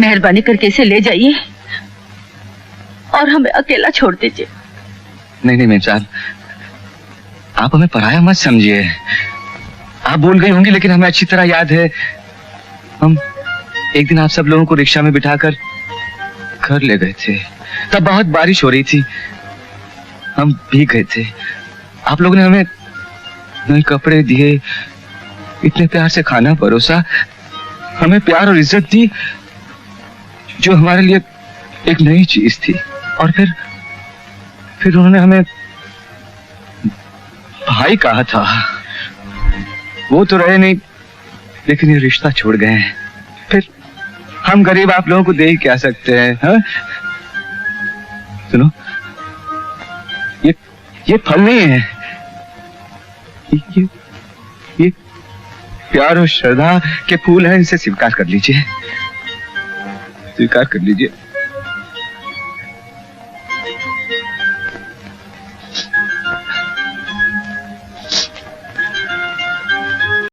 मेहरबानी करके इसे ले जाइए और हमें अकेला छोड़ दीजिए। नहीं नहीं मेम साहब, आप हमें पराया मत समझिए। आप भूल गई होंगी लेकिन हमें अच्छी तरह याद है। हम एक दिन आप सब लोगों को रिक्शा में बिठाकर घर ले गए थे। तब बहुत बारिश हो रही थी, हम भीग गए थे। आप लोगों ने हमें नए कपड़े दिए, इतने प्यार से खाना परोसा, हमें प्यार और इज्जत दी जो हमारे लिए एक नई चीज थी। और फिर उन्होंने हमें भाई कहा था। वो तो रहे नहीं लेकिन ये रिश्ता छोड़ गए हैं। फिर हम गरीब आप लोगों को दे ही क्या सकते हैं? हा? सुनो, ये फल नहीं है, ये प्यार और श्रद्धा के फूल हैं। इसे स्वीकार कर लीजिए, स्वीकार कर लीजिए।